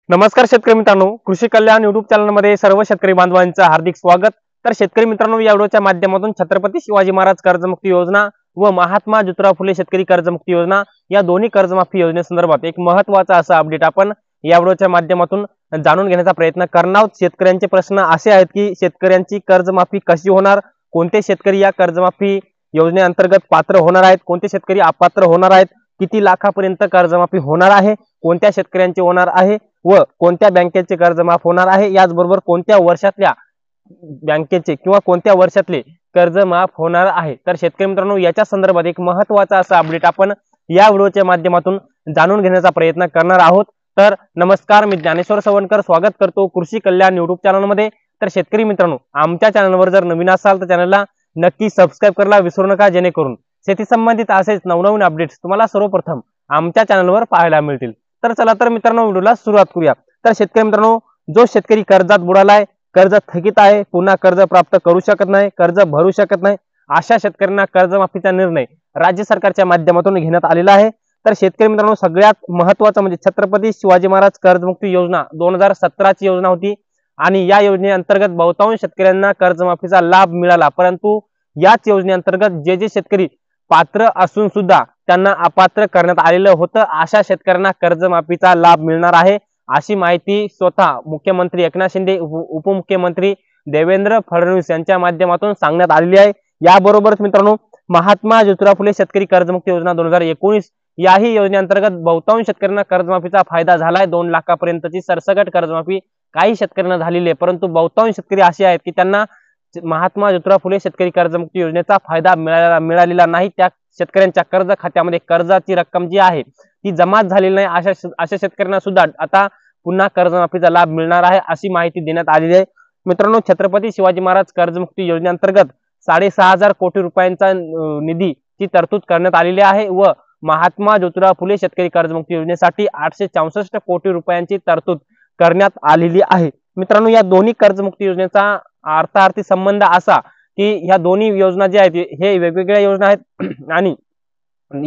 नमस्कार शेतकरी मित्रांनो, कृषी कल्याण युट्यूब चॅनलमध्ये सर्व शेतकरी बांधवांचं हार्दिक स्वागत। तर शेतकरी मित्रांनो, या व्हिडिओच्या माध्यमातून छत्रपती शिवाजी महाराज कर्जमुक्ती योजना व महात्मा ज्योतिराव फुले शेतकरी कर्जमुक्ती योजना या दोन्ही कर्जमाफी योजनेसंदर्भात एक महत्त्वाचा असा अपडेट आपण या व्हिडिओच्या माध्यमातून जाणून घेण्याचा प्रयत्न करणार आहोत। शेतकऱ्यांचे प्रश्न असे आहेत की शेतकऱ्यांची कर्जमाफी कशी होणार, कोणते शेतकरी या कर्जमाफी योजनेअंतर्गत पात्र होणार आहेत, कोणते शेतकरी अपात्र होणार आहेत, किती लाखापर्यंत कर्जमाफी होणार आहे, कोणत्या शेतकऱ्यांची होणार आहे व कोणत्या बँकेचे कर्ज माफ होणार आहे, याचबरोबर कोणत्या वर्षातल्या बँकेचे किंवा कोणत्या वर्षातले कर्ज माफ होणार आहे। तर शेतकरी मित्रांनो, याच्या संदर्भात एक महत्त्वाचा असा अपडेट आपण या व्हिडिओच्या माध्यमातून जाणून घेण्याचा प्रयत्न करणार आहोत। तर नमस्कार, मी ज्ञानेश्वर सवणकर स्वागत करतो कृषी कल्याण युट्यूब चॅनलमध्ये। तर शेतकरी मित्रांनो, आमच्या चॅनलवर जर नवीन असाल तर चॅनलला नक्की सबस्क्राइब करायला विसरू नका, जेणेकरून शेती संबंधित असेच नवनवीन अपडेट्स तुम्हाला सर्वप्रथम आमच्या चॅनलवर पाहायला मिळतील। तर चला तर मित्रांनो, व्हिडिओला सुरुवात करूया। तर शेतकरी मित्रांनो, जो शेतकरी कर्जात बुडालाय, कर्ज थकीत आहे, पुन्हा कर्ज प्राप्त करू शकत नाही, कर्ज भरू शकत नाही, अशा शेतकऱ्यांना कर्जमाफीचा निर्णय राज्य सरकारच्या माध्यमातून घेण्यात आलेला आहे। तर शेतकरी मित्रांनो, सगळ्यात महत्त्वाचं म्हणजे छत्रपती शिवाजी महाराज कर्जमुक्ती योजना 2017 ची योजना होती आणि या योजनेअंतर्गत बहुतांश शेतकऱ्यांना कर्जमाफीचा लाभ मिळाला। परंतु याच योजनेअंतर्गत जे शेतकरी पात्र असून सुद्धा त्यांना अपात्र करण्यात आलेलं होतं, अशा शेतकऱ्यांना कर्जमाफीचा लाभ मिळणार आहे, अशी माहिती स्वतः मुख्यमंत्री एकनाथ शिंदे, उपमुख्यमंत्री देवेंद्र फडणवीस यांच्या माध्यमातून सांगण्यात आलेली आहे। याबरोबरच मित्रांनो, महात्मा ज्योतिराव फुले शेतकरी कर्जमुक्ती योजना 2019 याही योजनेअंतर्गत बहुतांश शेतकऱ्यांना कर्जमाफीचा फायदा झालाय। 2 लाखापर्यंतची सरसकट कर्जमाफी काही शेतकऱ्यांना झालेली आहे, परंतु बहुतांश शेतकरी असे आहेत की त्यांना महात्मा ज्योतिराव फुले शेतकरी कर्जमुक्ती योजनेचा फायदा मिळालेला नाही। त्या शेतकऱ्यांच्या कर्ज खात्यामध्ये कर्जाची रक्कम जी आहे ती जमा झालेली नाही, अशा शेतकऱ्यांना सुद्धा आता पुन्हा कर्जमाफीचा लाभ मिळणार आहे, अशी माहिती देण्यात आलेली आहे। मित्रांनो, छत्रपती शिवाजी महाराज कर्जमुक्ती योजनेअंतर्गत 6,500 कोटी रुपयांचा निधीची तरतूद करण्यात आलेली आहे व महात्मा ज्योतिराव फुले शेतकरी कर्जमुक्ती योजनेसाठी 864 कोटी रुपयांची तरतूद करण्यात आलेली आहे। मित्रांनो, या दोन्ही कर्जमुक्ती योजनेचा अर्थार्थी संबंध असा की ह्या दोन्ही योजना ज्या आहेत हे वेगवेगळ्या योजना आहेत आणि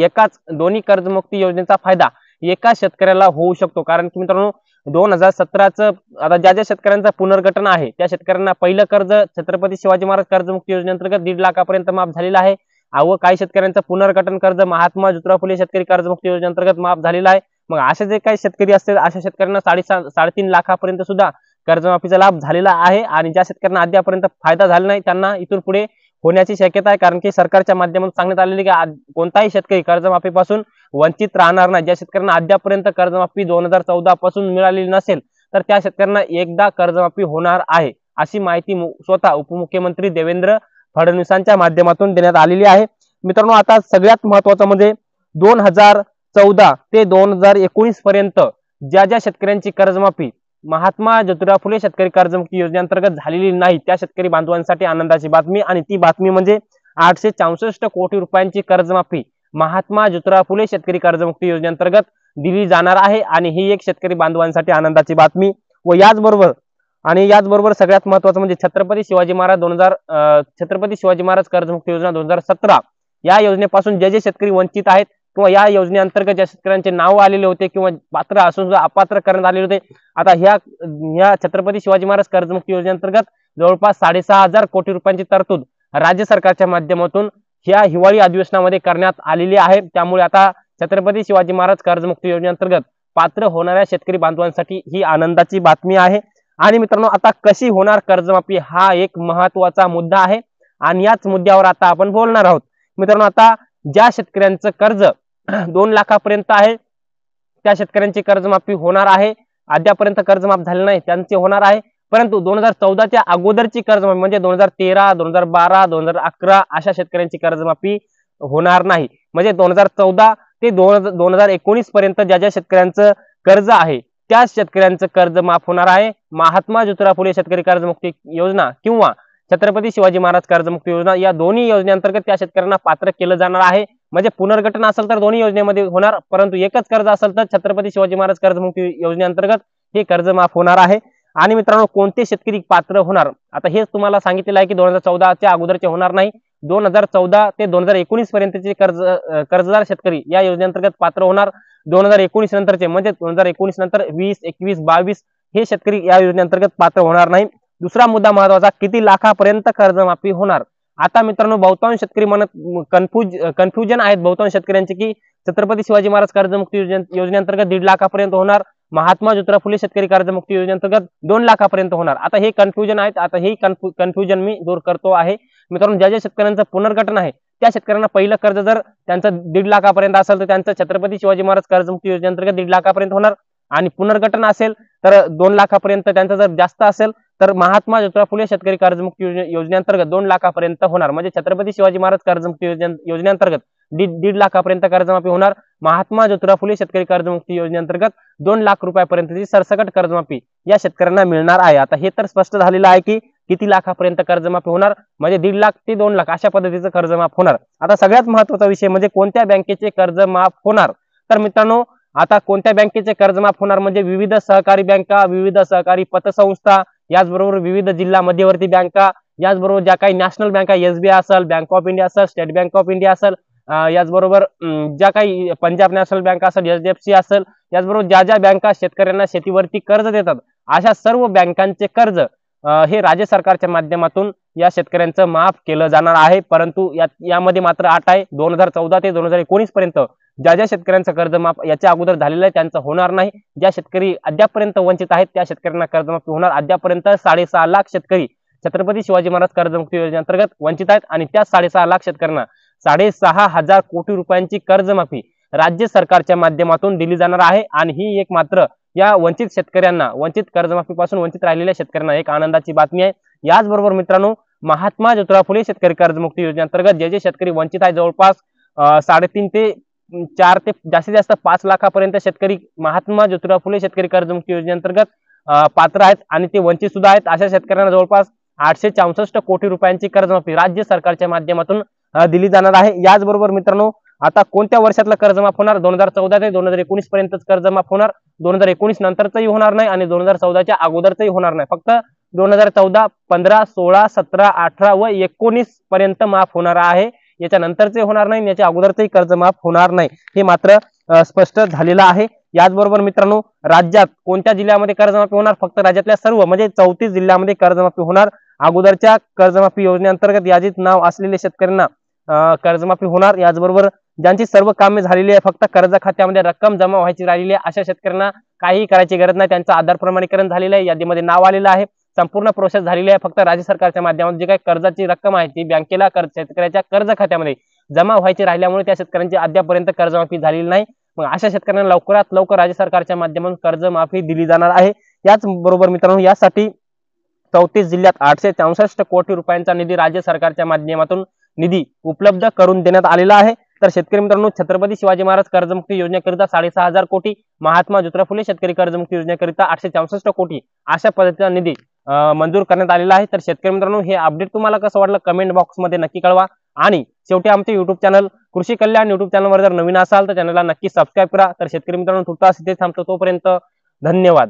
एकाच दोन्ही कर्जमुक्ती योजनेचा फायदा एकाच शेतकऱ्याला होऊ शकतो। कारण की मित्रांनो, 2017चं आता ज्या शेतकऱ्यांचं पुनर्गठन आहे त्या शेतकऱ्यांना पहिलं कर्ज छत्रपती शिवाजी महाराज कर्जमुक्ती योजनेअंतर्गत 1.5 लाखापर्यंत माफ झालेलं आहे व काही शेतकऱ्यांचं पुनर्गठन कर्ज महात्मा ज्योतिराव फुले शेतकरी कर्जमुक्ती योजनेअंतर्गत माफ झालेलं आहे। मग असे जे काही शेतकरी असतील अशा शेतकऱ्यांना 3.5 लाखापर्यंत सुद्धा कर्जमाफीचा लाभ झालेला आहे आणि ज्या शेतकऱ्यांना अद्यापर्यंत फायदा झाला नाही त्यांना इथून पुढे होण्याची शक्यता आहे। कारण की सरकारच्या माध्यमातून सांगण्यात आलेले की कोणताही शेतकरी कर्जमाफीपासून वंचित राहणार नाही। ज्या शेतकऱ्यांना अद्यापर्यंत कर्जमाफी 2014 पासून मिळालेली नसेल तर त्या शेतकऱ्यांना एकदा कर्जमाफी होणार आहे, अशी माहिती स्वतः उपमुख्यमंत्री देवेंद्र फडणवीसांच्या माध्यमातून देण्यात आलेली आहे। मित्रांनो, आता सगळ्यात महत्त्वाचं म्हणजे 2014 ते 2019 पर्यंत ज्या शेतकऱ्यांची कर्जमाफी महात्मा ज्योतिराव फुले शेतकरी कर्जमुक्ती योजनेअंतर्गत झालेली नाही त्या शेतकरी बांधवांसाठी आनंदाची बातमी, आणि ती बातमी म्हणजे 864 कोटी रुपयांची कर्जमाफी महात्मा ज्योतिराव फुले शेतकरी कर्जमुक्ती योजनेअंतर्गत दिली जाणार आहे आणि ही एक शेतकरी बांधवांसाठी आनंदाची बातमी। व याचबरोबर सगळ्यात महत्त्वाचं म्हणजे छत्रपती शिवाजी महाराज कर्जमुक्ती योजना 2017 या योजनेपासून जे शेतकरी वंचित आहेत किंवा या योजनेअंतर्गत ज्या शेतकऱ्यांचे नाव आलेले होते किंवा पात्र असून सुद्धा अपात्र करण्यात आलेले होते, आता ह्या छत्रपती शिवाजी महाराज कर्जमुक्ती योजनेअंतर्गत जवळपास 6,500 कोटी रुपयांची तरतूद राज्य सरकारच्या माध्यमातून ह्या हिवाळी अधिवेशनामध्ये करण्यात आलेली आहे। त्यामुळे आता छत्रपती शिवाजी महाराज कर्जमुक्ती योजनेअंतर्गत पात्र होणाऱ्या शेतकरी बांधवांसाठी ही आनंदाची बातमी आहे। आणि मित्रांनो, आता कशी होणार कर्जमाफी हा एक महत्त्वाचा मुद्दा आहे आणि याच मुद्द्यावर आता आपण बोलणार आहोत। मित्रांनो, आता ज्या शेतकऱ्यांचं कर्ज 2 लाखापर्यंत आहे त्या शेतकऱ्यांची कर्जमाफी होणार आहे, अद्यापर्यंत कर्जमाफ झाले नाही त्यांचे होणार आहे, परंतु 2014च्या अगोदरची कर्जमाफी म्हणजे 2013, 2012, 2011 अशा शेतकऱ्यांची कर्जमाफी होणार नाही। म्हणजे 2014 ते 2019 पर्यंत ज्या शेतकऱ्यांचं कर्ज आहे त्या शेतकऱ्यांचं कर्ज माफ होणार आहे। महात्मा ज्योतिराव फुले शेतकरी कर्जमुक्ती योजना किंवा छत्रपती शिवाजी महाराज कर्जमुक्ती योजना या दोन्ही योजनेअंतर्गत त्या शेतकऱ्यांना पात्र केलं जाणार आहे। म्हणजे पुनर्गठन असेल तर दोन्ही योजनेमध्ये होणार, परंतु एकच कर्ज असेल तर छत्रपती शिवाजी महाराज कर्जमुक्ती योजनेअंतर्गत हे कर्ज माफ होणार आहे। आणि मित्रांनो, कोणते शेतकरी पात्र होणार आता हेच तुम्हाला सांगितलेलं आहे की 2014च्या अगोदरचे होणार नाही, 2014 ते 2019 पर्यंतचे कर्जदार शेतकरी या योजनेअंतर्गत पात्र होणार. 2019 नंतरचे म्हणजे 2019 नंतर 20, 21, 22 हे शेतकरी या योजनेअंतर्गत पात्र होणार नाही. दुसरा मुद्दा महत्वाचा, किती लाखापर्यंत कर्जमाफी होणार. आता मित्रांनो, बहुतांश शेतकरी कन्फ्युजन आहेत बहुतांश शेतकऱ्यांचे की छत्रपती शिवाजी महाराज कर्जमुक्ती योजनेअंतर्गत 1.5 लाखापर्यंत होणार, महात्मा ज्योतिराव फुले शेतकरी कर्जमुक्ती योजनेअंतर्गत 2 लाखापर्यंत होणार. आता हे कन्फ्युजन आहेत. आता हे कन्फ्युजन मी दूर करतो आहे. मित्रांनो, ज्या ज्या शेतकऱ्यांचं पुनर्गठन आहे त्या शेतकऱ्यांना पहिलं कर्ज जर त्यांचं 1.5 लाखापर्यंत असेल तर त्यांचं छत्रपती शिवाजी महाराज कर्जमुक्ती योजनेअंतर्गत 1.5 लाखापर्यंत होणार, आणि पुनर्गठन असेल तर 2 लाखापर्यंत, त्यांचं जर जास्त असेल तर महात्मा ज्योतिराव फुले शेतकरी कर्जमुक्ती योजनेअंतर्गत 2 लाखापर्यंत होणार. म्हणजे छत्रपती शिवाजी महाराज कर्जमुक्ती योजनेअंतर्गत 1.5 लाखापर्यंत कर्जमाफी होणार. महात्मा ज्योतिराव फुले शेतकरी कर्जमुक्ती योजनेअंतर्गत 2 लाख रुपयापर्यंतची सरसकट कर्जमाफी या शेतकऱ्यांना मिळणार आहे. आता हे तर स्पष्ट झालेलं आहे की किती लाखापर्यंत कर्जमाफी होणार, म्हणजे 1.5 लाख ते 2 लाख अशा पद्धतीचं कर्ज माफ होणार. आता सगळ्यात महत्वाचा विषय म्हणजे कोणत्या बँकेचे कर्ज माफ होणार. तर मित्रांनो, आता कोणत्या बँकेचे कर्ज माफ होणार म्हणजे विविध सहकारी बँका, विविध सहकारी पतसंस्था, याचबरोबर विविध जिल्हा मध्यवर्ती बँका, याचबरोबर ज्या काही नॅशनल बँका, SBI असेल, बँक ऑफ इंडिया असेल, स्टेट बँक ऑफ इंडिया असेल, याचबरोबर ज्या काही पंजाब नॅशनल बँक असेल, HDFC असेल, याचबरोबर ज्या ज्या बँका शेतकऱ्यांना शेतीवरती कर्ज देतात अशा सर्व बँकांचे कर्ज हे राज्य सरकारच्या माध्यमातून या शेतकऱ्यांचं माफ केलं जाणार आहे. परंतु यामध्ये मात्र अट आहे, 2014 ते 2019 पर्यंत ज्या ज्या शेतकऱ्यांचं कर्ज माफ याच्या अगोदर झालेलं आहे त्यांचं होणार नाही. ज्या शेतकरी अद्यापर्यंत वंचित आहेत त्या शेतकऱ्यांना कर्जमाफी होणार. अद्यापर्यंत 6.5 लाख शेतकरी छत्रपती शिवाजी महाराज कर्जमुक्ती योजनेअंतर्गत वंचित आहेत, आणि त्या 6.5 लाख शेतकऱ्यांना 6,500 कोटी रुपयांची कर्जमाफी राज्य सरकारच्या माध्यमातून दिली जाणार आहे. आणि ही एक मात्र या वंचित शेतकऱ्यांना, वंचित कर्जमाफीपासून वंचित राहिलेल्या शेतकऱ्यांना एक आनंदाची बातमी आहे. याचबरोबर मित्रांनो, महात्मा ज्योतिराव फुले शेतकरी कर्जमुक्ती योजनेअंतर्गत जे जे शेतकरी वंचित आहेत, जवळपास 3.5 ते 4 ते जास्तीत जास्त 5 लाखापर्यंत शेतकरी महात्मा ज्योतिराव फुले शेतकरी कर्जमुक्ती योजनेअंतर्गत पात्र आहेत आणि ते वंचित सुद्धा आहेत. अशा शेतकऱ्यांना जवळपास 864 कोटी रुपयांची कर्जमाफी राज्य सरकारच्या माध्यमातून दिली जाणार आहे. याचबरोबर मित्रांनो, आता कोणत्या वर्षातलं कर्ज माफ होणार, 2014 ते 2019 पर्यंतच कर्ज माफ होणार. 2019 नंतरचंही होणार नाही आणि 2014च्या अगोदरचंही होणार नाही. फक्त 2014, 15, 16, 17, 18 व 19 पर्यंत माफ होणार आहे. याच्या नंतरचे होणार नाही, याच्या अगोदरचंही कर्ज माफ होणार नाही, हे मात्र स्पष्ट झालेलं आहे. याचबरोबर मित्रांनो, राज्यात कोणत्या जिल्ह्यामध्ये कर्जमाफी होणार, फक्त राज्यातल्या सर्व म्हणजे 34 जिल्ह्यामध्ये कर्जमाफी होणार. अगोदरच्या कर्जमाफी योजनेअंतर्गत यादीत नाव असलेल्या शेतकऱ्यांना कर्जमाफी होणार. याचबरोबर ज्यांची सर्व कामे झालेली आहे, फक्त कर्ज खात्यामध्ये रक्कम जमा व्हायची राहिलेली आहे, अशा शेतकऱ्यांना काही करायची गरज नाही. त्यांचं आधार प्रमाणीकरण झालेलं आहे, यादीमध्ये नाव आलेलं आहे, संपूर्ण प्रोसेस झालेली आहे. फक्त राज्य सरकारच्या माध्यमातून जी काही कर्जाची रक्कम आहे ती बँकेला शेतकऱ्याच्या कर्ज खात्यामध्ये जमा व्हायची राहिल्यामुळे त्या शेतकऱ्यांची अद्यापर्यंत कर्जमाफी झालेली नाही. मग अशा शेतकऱ्यांना लवकरात लवकर राज्य सरकारच्या माध्यमातून कर्जमाफी दिली जाणार आहे. याच बरोबर मित्रांनो, यासाठी 34 जिल्ह्यात 864 कोटी रुपयांचा निधी राज्य सरकारच्या माध्यमातून निधी उपलब्ध करून देण्यात आलेला आहे. तर शेतकरी मित्रांनो, छत्रपती शिवाजी महाराज कर्जमुक्ती योजनेकरिता 6,500 कोटी, महात्मा ज्योतिराव फुले शेतकरी कर्जमुक्ती योजनेकरिता 864 कोटी अशा पद्धतीचा निधी मंजूर करण्यात आलेला आहे. तर शेतकरी मित्रांनो, हे अपडेट तुम्हाला कसं वाटलं कमेंट बॉक्स मध्ये नक्की कळवा. आणि शेवटी आमचे युट्यूब चॅनल कृषी कल्याण युट्यूब चॅनलवर जर नवीन असाल तर चॅनलला नक्की सबस्क्राईब करा. तर शेतकरी मित्रांनो, तुर्तास इथे थांबतो, तोपर्यंत धन्यवाद.